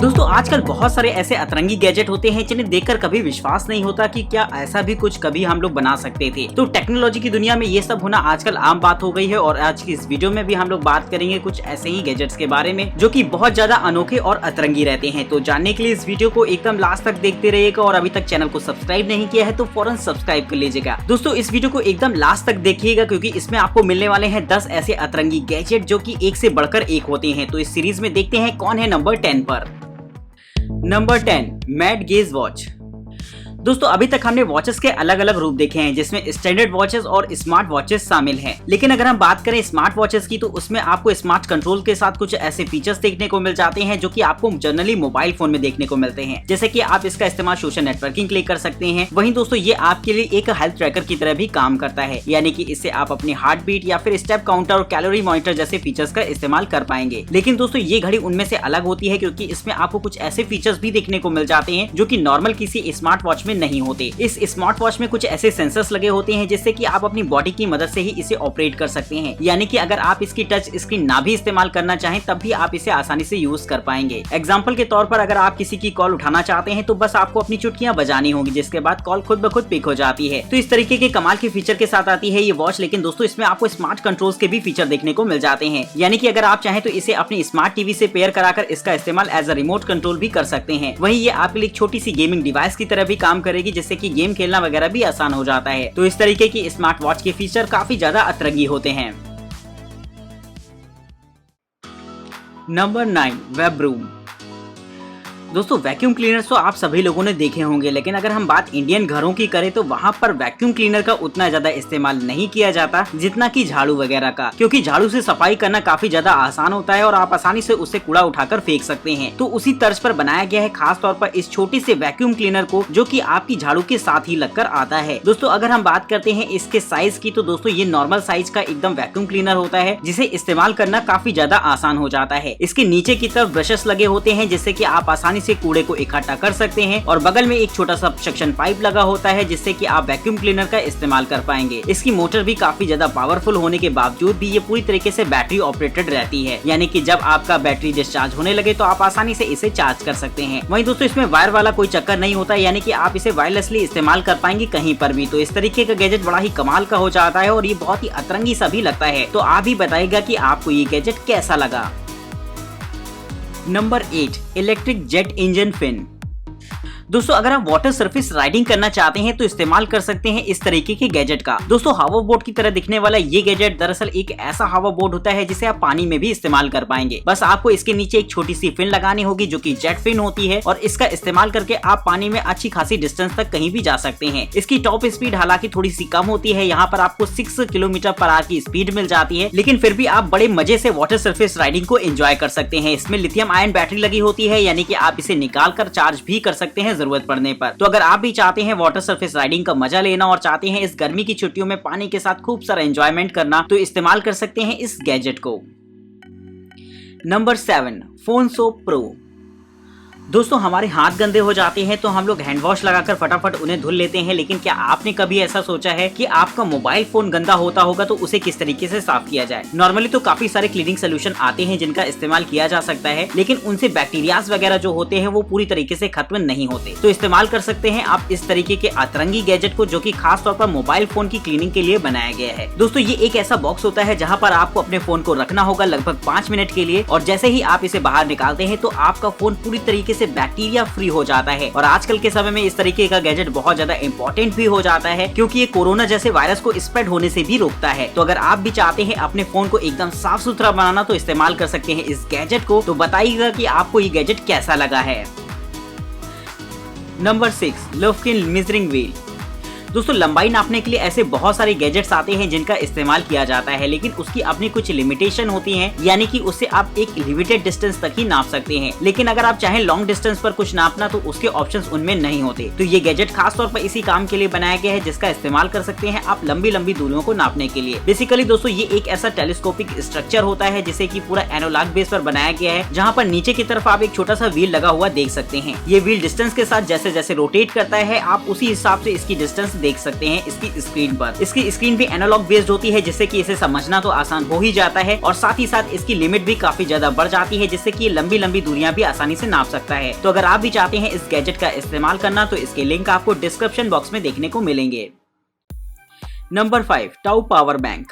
दोस्तों आजकल बहुत सारे ऐसे अतरंगी गैजेट होते हैं जिन्हें देखकर कभी विश्वास नहीं होता कि क्या ऐसा भी कुछ कभी हम लोग बना सकते थे। तो टेक्नोलॉजी की दुनिया में ये सब होना आजकल आम बात हो गई है और आज की इस वीडियो में भी हम लोग बात करेंगे कुछ ऐसे ही गैजेट्स के बारे में जो कि बहुत ज्यादा अनोखे और अतरंगी रहते हैं। तो जानने के लिए इस वीडियो को एकदम लास्ट तक देखते रहिएगा और अभी तक चैनल को सब्सक्राइब नहीं किया है तो फौरन सब्सक्राइब कर लीजिएगा। दोस्तों इस वीडियो को एकदम लास्ट तक देखिएगा क्योंकि इसमें आपको मिलने वाले हैं 10 ऐसे अतरंगी गैजेट जो कि एक से बढ़कर एक होते हैं। तो इस सीरीज में देखते हैं कौन है नंबर 10 पर। Number 10 mad gauge watch. दोस्तों अभी तक हमने वॉचेस के अलग अलग रूप देखे हैं जिसमें स्टैंडर्ड वॉचेस और स्मार्ट वॉचेस शामिल हैं। लेकिन अगर हम बात करें स्मार्ट वॉचेस की तो उसमें आपको स्मार्ट कंट्रोल के साथ कुछ ऐसे फीचर्स देखने को मिल जाते हैं जो कि आपको जनरली मोबाइल फोन में देखने को मिलते हैं, जैसे कि आप इसका इस्तेमाल सोशल नेटवर्किंग के लिए कर सकते हैं। वहीं दोस्तों ये आपके लिए एक हेल्थ ट्रैकर की तरह भी काम करता है, यानी कि इससे आप अपनी हार्ट बीट या फिर स्टेप काउंटर और कैलोरी मॉनिटर जैसे फीचर्स का इस्तेमाल कर पाएंगे। लेकिन दोस्तों ये घड़ी उनमें से अलग होती है क्योंकि इसमें आपको कुछ ऐसे फीचर्स भी देखने को मिल जाते हैं जो कि नॉर्मल किसी स्मार्ट वॉच में नहीं होते। इस स्मार्ट वॉच में कुछ ऐसे सेंसर्स लगे होते हैं जिससे कि आप अपनी बॉडी की मदद से ही इसे ऑपरेट कर सकते हैं, यानी कि अगर आप इसकी टच स्क्रीन ना भी इस्तेमाल करना चाहें तब भी आप इसे आसानी से यूज कर पाएंगे। एग्जांपल के तौर पर अगर आप किसी की कॉल उठाना चाहते हैं तो बस आपको अपनी चुटकियां बजानी होंगी जिसके बाद कॉल खुद ब खुद पिक हो जाती है। तो इस तरीके के कमाल के फीचर के साथ आती है ये वॉच। लेकिन दोस्तों इसमें आपको स्मार्ट कंट्रोल्स के भी फीचर देखने को मिल जाते हैं, यानी कि अगर आप चाहें तो इसे अपनी स्मार्ट टीवी से पेयर कराकर इसका इस्तेमाल एज अ रिमोट कंट्रोल भी कर सकते हैं। वहीं ये आपके लिए एक छोटी सी गेमिंग डिवाइस की तरह भी काम करेगी जिससे कि गेम खेलना वगैरह भी आसान हो जाता है। तो इस तरीके की स्मार्ट वॉच के फीचर काफी ज्यादा अतरंगी होते हैं। Number 9 web room. दोस्तों वैक्यूम क्लीनर्स तो आप सभी लोगों ने देखे होंगे, लेकिन अगर हम बात इंडियन घरों की करें तो वहाँ पर वैक्यूम क्लीनर का उतना ज्यादा इस्तेमाल नहीं किया जाता जितना कि झाड़ू वगैरह का, क्योंकि झाड़ू से सफाई करना काफी ज्यादा आसान होता है और आप आसानी से उससे कूड़ा उठाकर फेंक सकते हैं। तो उसी तर्ज पर बनाया गया है खास तौर पर इस छोटे से वैक्यूम क्लीनर को जो कि आपकी झाड़ू के साथ ही लगकर आता है। दोस्तों अगर हम बात करते हैं इसके साइज की तो दोस्तों ये नॉर्मल साइज का एकदम वैक्यूम क्लीनर होता है जिसे इस्तेमाल करना काफी ज्यादा आसान हो जाता है। इसके नीचे की तरफ ब्रशेस लगे होते हैं जिससे कि आप आसानी से कूड़े को इकट्ठा कर सकते हैं और बगल में एक छोटा सा सक्शन पाइप लगा होता है जिससे कि आप वैक्यूम क्लीनर का इस्तेमाल कर पाएंगे। इसकी मोटर भी काफी ज्यादा पावरफुल होने के बावजूद भी ये पूरी तरीके से बैटरी ऑपरेटेड रहती है, यानी कि जब आपका बैटरी डिस्चार्ज होने लगे तो आप आसानी से इसे चार्ज कर सकते हैं। वहीं दोस्तों इसमें वायर वाला कोई चक्कर नहीं होता, यानी कि आप इसे वायरलेसली इस्तेमाल कर पाएंगे कहीं पर भी। तो इस तरीके का गैजेट बड़ा ही कमाल का हो जाता है और ये बहुत ही अतरंगी सा भी लगता है। तो आप ही बताइएगा कि आपको ये गैजेट कैसा लगा। Number 8 electric jet engine fin. दोस्तों अगर आप वाटर सरफेस राइडिंग करना चाहते हैं तो इस्तेमाल कर सकते हैं इस तरीके के गैजेट का। दोस्तों हावर बोट की तरह दिखने वाला ये गैजेट दरअसल एक ऐसा हावर बोट होता है जिसे आप पानी में भी इस्तेमाल कर पाएंगे। बस आपको इसके नीचे एक छोटी सी फिन लगानी होगी जो कि जेट फिन होती है और इसका इस्तेमाल करके आप पानी में अच्छी खासी डिस्टेंस तक कहीं भी जा सकते हैं। इसकी टॉप स्पीड हालांकि थोड़ी सी कम होती है, यहाँ पर आपको 6 किलोमीटर पर आवर की स्पीड मिल जाती है, लेकिन फिर भी आप बड़े मजे से वाटर सरफेस राइडिंग को एंजॉय कर सकते हैं। इसमें लिथियम आयन बैटरी लगी होती है, यानी कि आप इसे निकाल कर चार्ज भी कर सकते हैं जरूरत पड़ने पर। तो अगर आप भी चाहते हैं वाटर सरफेस राइडिंग का मजा लेना और चाहते हैं इस गर्मी की छुट्टियों में पानी के साथ खूब सारा एंजॉयमेंट करना तो इस्तेमाल कर सकते हैं इस गैजेट को। Number 7 phone soap pro. दोस्तों हमारे हाथ गंदे हो जाते हैं तो हम लोग हैंड वॉश लगाकर फटाफट उन्हें धुल लेते हैं, लेकिन क्या आपने कभी ऐसा सोचा है कि आपका मोबाइल फोन गंदा होता होगा तो उसे किस तरीके से साफ किया जाए। नॉर्मली तो काफी सारे क्लीनिंग सोल्यूशन आते हैं जिनका इस्तेमाल किया जा सकता है, लेकिन उनसे बैक्टीरियाज वगैरह जो होते हैं वो पूरी तरीके से खत्म नहीं होते। तो इस्तेमाल कर सकते हैं आप इस तरीके के अतरंगी गैजेट को जो कि खास तौर पर मोबाइल फोन की क्लीनिंग के लिए बनाया गया है। दोस्तों ये एक ऐसा बॉक्स होता है जहाँ पर आपको अपने फोन को रखना होगा लगभग 5 मिनट के लिए और जैसे ही आप इसे बाहर निकालते हैं तो आपका फोन पूरी तरीके से बैक्टीरिया फ्री हो जाता है। और आजकल के समय में इस तरीके का गैजेट बहुत ज्यादा इंपॉर्टेंट भी हो जाता है क्योंकि ये कोरोना जैसे वायरस को स्प्रेड होने से भी रोकता है। तो अगर आप भी चाहते हैं अपने फोन को एकदम साफ सुथरा बनाना तो इस्तेमाल कर सकते हैं इस गैजेट को। तो बताइएगा कि आपको ये गैजेट कैसा लगा है। Number 6 Lufkin measuring wheel. दोस्तों लंबाई नापने के लिए ऐसे बहुत सारे गैजेट्स आते हैं जिनका इस्तेमाल किया जाता है, लेकिन उसकी अपनी कुछ लिमिटेशन होती हैं, यानी कि उससे आप एक लिमिटेड डिस्टेंस तक ही नाप सकते हैं। लेकिन अगर आप चाहें लॉन्ग डिस्टेंस पर कुछ नापना तो उसके ऑप्शंस उनमें नहीं होते। तो ये गैजेट खास तौर पर इसी काम के लिए बनाया गया है जिसका इस्तेमाल कर सकते हैं आप लंबी लंबी दूरियों को नापने के लिए। बेसिकली दोस्तों ये एक ऐसा टेलीस्कोपिक स्ट्रक्चर होता है जिसे की पूरा एनालॉग बेस पर बनाया गया है, जहाँ पर नीचे की तरफ आप एक छोटा सा व्हील लगा हुआ देख सकते हैं। ये व्हील डिस्टेंस के साथ जैसे जैसे रोटेट करता है आप उसी हिसाब से इसकी डिस्टेंस देख सकते हैं इसकी स्क्रीन पर। इसकी स्क्रीन भी एनालॉग बेस्ड होती है, जिससे कि इसे समझना तो आसान हो ही जाता है और साथ ही साथ इसकी लिमिट भी काफी ज्यादा बढ़ जाती है, जिससे कि लंबी लंबी दूरियां भी आसानी से नाप सकता है। तो अगर आप भी चाहते हैं इस गैजेट का इस्तेमाल करना तो इसके लिंक आपको डिस्क्रिप्शन बॉक्स में देखने को मिलेंगे। Number 5, tau power bank.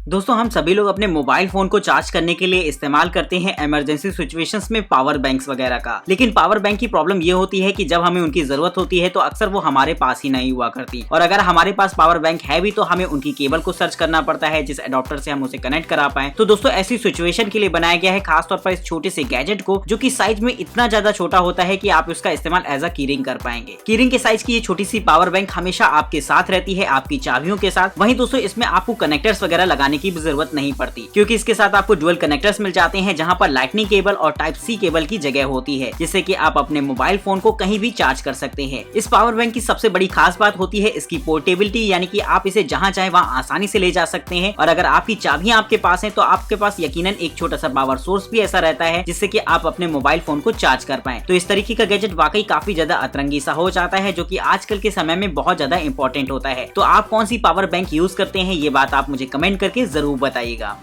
दोस्तों हम सभी लोग अपने मोबाइल फोन को चार्ज करने के लिए इस्तेमाल करते हैं इमरजेंसी सिचुएशंस में पावर बैंक्स वगैरह का। लेकिन पावर बैंक की प्रॉब्लम ये होती है कि जब हमें उनकी जरूरत होती है तो अक्सर वो हमारे पास ही नहीं हुआ करती, और अगर हमारे पास पावर बैंक है भी तो हमें उनकी केबल को सर्च करना पड़ता है जिस एडॉप्टर से हम उसे कनेक्ट करा पाए। तो दोस्तों ऐसी सिचुएशन के लिए बनाया गया है खासतौर पर इस छोटे से गैजेट को, जो की साइज में इतना ज्यादा छोटा होता है कि आप उसका इस्तेमाल एज अ कीरिंग कर पाएंगे। कीरिंग के साइज की ये छोटी सी पावर बैंक हमेशा आपके साथ रहती है, आपकी चाबियों के साथ। वहीं दोस्तों इसमें आपको कनेक्टर्स वगैरह लगाने की भी जरूरत नहीं पड़ती, क्योंकि इसके साथ आपको डुअल कनेक्टर्स मिल जाते हैं जहां पर लाइटनिंग केबल और टाइप सी केबल की जगह होती है, जिससे कि आप अपने मोबाइल फोन को कहीं भी चार्ज कर सकते हैं। इस पावर बैंक की सबसे बड़ी खास बात होती है इसकी पोर्टेबिलिटी, यानी कि आप इसे जहां चाहे वहां आसानी से ले जा सकते हैं। और अगर आपकी चाबियां आपके पास हैं तो आपके पास यकीनन एक छोटा सा पावर सोर्स भी ऐसा रहता है जिससे कि आप अपने मोबाइल फोन को चार्ज कर पाएं। तो इस तरीके का गैजेट वाकई काफी ज्यादा अतरंगी सा हो जाता है, जो कि आजकल के समय में बहुत ज्यादा इंपॉर्टेंट होता है। तो आप कौन सी पावर बैंक यूज करते हैं ये बात आप मुझे कमेंट करके जरूर बताइएगा।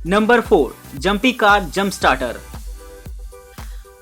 Number 4, jumpy car jump starter.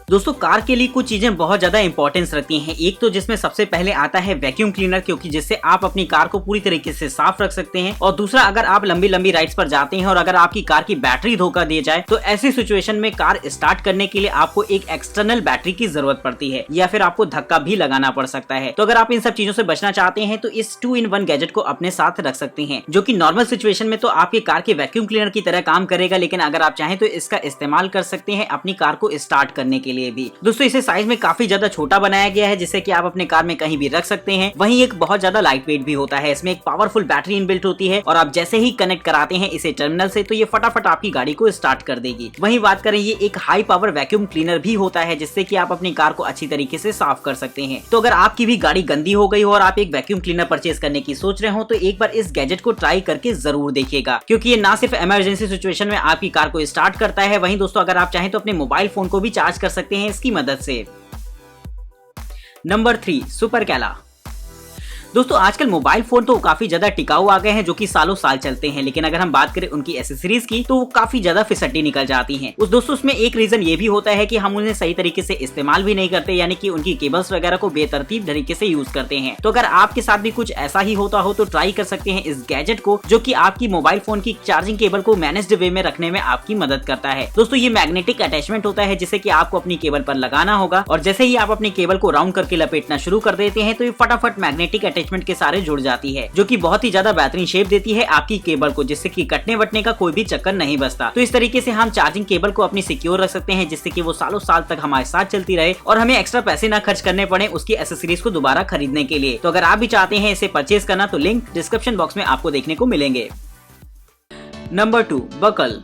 दोस्तों कार के लिए कुछ चीजें बहुत ज्यादा इंपॉर्टेंस रखती हैं। एक तो जिसमें सबसे पहले आता है वैक्यूम क्लीनर, क्योंकि जिससे आप अपनी कार को पूरी तरीके से साफ रख सकते हैं। और दूसरा, अगर आप लंबी लंबी राइड्स पर जाते हैं और अगर आपकी कार की बैटरी धोखा दे जाए तो ऐसी सिचुएशन में कार स्टार्ट करने के लिए आपको एक एक्सटर्नल बैटरी की जरूरत पड़ती है, या फिर आपको धक्का भी लगाना पड़ सकता है। तो अगर आप इन सब चीजों से बचना चाहते हैं तो इस 2-in-1 गैजेट को अपने साथ रख सकते हैं, जो कि नॉर्मल सिचुएशन में तो आपकी कार के वैक्यूम क्लीनर की तरह काम करेगा, लेकिन अगर आप चाहें तो इसका इस्तेमाल कर सकते हैं अपनी कार को स्टार्ट करने के लिए भी। दोस्तों साइज में काफी ज्यादा छोटा बनाया गया है, जिससे कि आप अपने कार में कहीं भी रख सकते हैं। वहीं एक बहुत ज्यादा लाइट वेट भी होता है। इसमें एक पावरफुल बैटरी इनबिल्ट होती है और आप जैसे ही कनेक्ट कराते हैं इसे टर्मिनल से तो ये फटाफट आपकी गाड़ी को स्टार्ट कर देगी। वहीं बात करें, ये एक हाई पावर वैक्यूम क्लीनर भी होता है, जिससे कि आप अपनी कार को अच्छी तरीके से साफ कर सकते हैं। तो अगर आपकी भी गाड़ी गंदी हो गई हो और आप एक वैक्यूम क्लीनर परचेज करने की सोच रहे हो तो एक बार इस गैजेट को ट्राई करके जरूर देखिएगा, क्योंकि ये ना सिर्फ इमरजेंसी सिचुएशन में आपकी कार को स्टार्ट करता है, वहीं दोस्तों अगर आप चाहें तो अपने मोबाइल फोन को भी चार्ज कर सकते हैं इसकी मदद से। नंबर 3, सुपर कैला। दोस्तों आजकल मोबाइल फोन तो काफी ज्यादा टिकाऊ आ गए हैं, जो कि सालों साल चलते हैं, लेकिन अगर हम बात करें उनकी एसेसरीज की तो वो काफी ज्यादा फिसड्डी निकल जाती हैं। दोस्तों उसमें एक रीजन ये भी होता है कि हम उन्हें सही तरीके से इस्तेमाल भी नहीं करते, यानी कि उनकी केबल्स वगैरह को बेतरतीब तरीके से यूज करते हैं। तो अगर आपके साथ भी कुछ ऐसा ही होता हो तो ट्राई कर सकते हैं इस गैजेट को, जो कि आपकी मोबाइल फोन की चार्जिंग केबल को मैनेज्ड वे में रखने में आपकी मदद करता है। दोस्तों ये मैग्नेटिक अटैचमेंट होता है, जिसे कि आपको अपनी केबल पर लगाना होगा, और जैसे ही आप अपनी केबल को राउंड करके लपेटना शुरू कर देते हैं तो ये फटाफट मैग्नेटिक अटैचमेंट के सारे जुड़ जाती है, जो कि बहुत ही ज्यादा बेहतरीन शेप देती है आपकी केबल को, जिससे कि कटने वटने का कोई भी चक्कर नहीं बचता। तो इस तरीके से हम चार्जिंग केबल को अपनी सिक्योर रख सकते हैं, जिससे कि वो सालों साल तक हमारे साथ चलती रहे और हमें एक्स्ट्रा पैसे ना खर्च करने पड़े उसकी एसेसरीज को दोबारा खरीदने के लिए। तो अगर आप भी चाहते हैं इसे परचेज करना तो लिंक डिस्क्रिप्शन बॉक्स में आपको देखने को मिलेंगे। Number 2, buckle.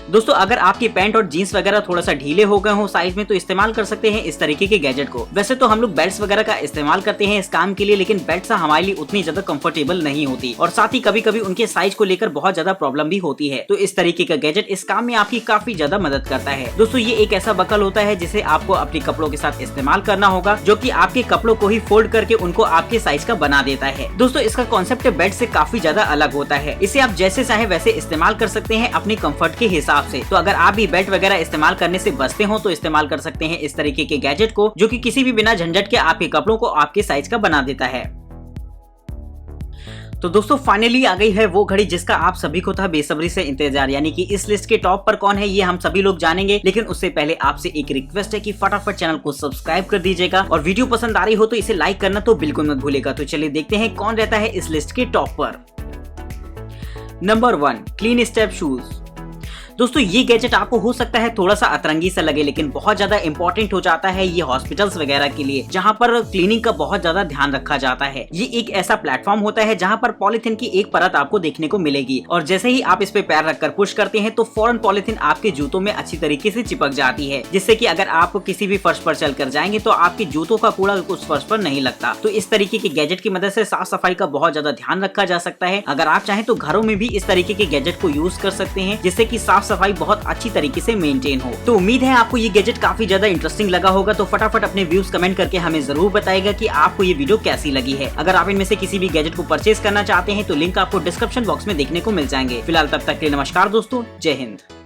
दोस्तों अगर आपके पैंट और जीन्स वगैरह थोड़ा सा ढीले हो गए हो साइज में तो इस्तेमाल कर सकते हैं इस तरीके के गैजेट को। वैसे तो हम लोग बेल्ट्स वगैरह का इस्तेमाल करते हैं इस काम के लिए, लेकिन बेल्ट्स हमारे लिए उतनी ज्यादा कंफर्टेबल नहीं होती और साथ ही कभी कभी उनके साइज को लेकर बहुत ज्यादा प्रॉब्लम भी होती है। तो इस तरीके का गैजेट इस काम में आपकी काफी ज्यादा मदद करता है। दोस्तों ये एक ऐसा बकल होता है जिसे आपको अपने कपड़ों के साथ इस्तेमाल करना होगा, जो कि आपके कपड़ों को ही फोल्ड करके उनको आपके साइज का बना देता है। दोस्तों इसका कॉन्सेप्ट बेल्ट से काफी ज्यादा अलग होता है। इसे आप जैसे चाहे वैसे इस्तेमाल कर सकते हैं अपने कंफर्ट के हिसाब से। तो अगर आप भी बेल्ट वगैरह इस्तेमाल करने से बचते हो तो इस्तेमाल कर सकते हैं इस तरीके के गैजेट को, जो कि किसी भी बिना झंझट के आपके कपड़ों को आपके साइज का बना देता है। तो दोस्तों फाइनली आ गई है वो घड़ी जिसका आप सभी को था बेसब्री से इंतजार, यानी कि इस लिस्ट के टॉप पर कौन है ये हम सभी लोग जानेंगे। लेकिन उससे पहले आपसे एक रिक्वेस्ट है कि फटाफट चैनल को सब्सक्राइब कर दीजिएगा और वीडियो पसंद आ रही हो तो इसे लाइक करना तो बिल्कुल मत भूलेगा। तो चलिए देखते हैं कौन रहता है इस लिस्ट के टॉप पर। Number 1, clean step shoes. दोस्तों ये गैजेट आपको हो सकता है थोड़ा सा अतरंगी सा लगे, लेकिन बहुत ज्यादा इंपॉर्टेंट हो जाता है ये हॉस्पिटल्स वगैरह के लिए, जहां पर क्लीनिंग का बहुत ज्यादा ध्यान रखा जाता है। ये एक ऐसा प्लेटफॉर्म होता है जहां पर पॉलिथीन की एक परत आपको देखने को मिलेगी और जैसे ही आप इस पे पैर रखकर पुश करते हैं तो फौरन पॉलिथीन आपके जूतों में अच्छी तरीके से चिपक जाती है, जिससे कि अगर आप किसी भी फर्श पर चलकर जाएंगे तो आपके जूतों का कूड़ा उस फर्श पर नहीं लगता। तो इस तरीके के गैजेट की मदद से साफ सफाई का बहुत ज्यादा ध्यान रखा जा सकता है। अगर आप चाहें तो घरों में भी इस तरीके के गैजेट को यूज कर सकते हैं, जिससे कि साफ सफाई बहुत अच्छी तरीके से मेंटेन हो। तो उम्मीद है आपको ये गैजेट काफी ज्यादा इंटरेस्टिंग लगा होगा। तो फटाफट अपने व्यूज कमेंट करके हमें जरूर बताएगा कि आपको ये वीडियो कैसी लगी है। अगर आप इनमें से किसी भी गैजेट को परचेज करना चाहते हैं तो लिंक आपको डिस्क्रिप्शन बॉक्स में देखने को मिल जाएंगे। फिलहाल तब तक के लिए नमस्कार दोस्तों, जय हिंद।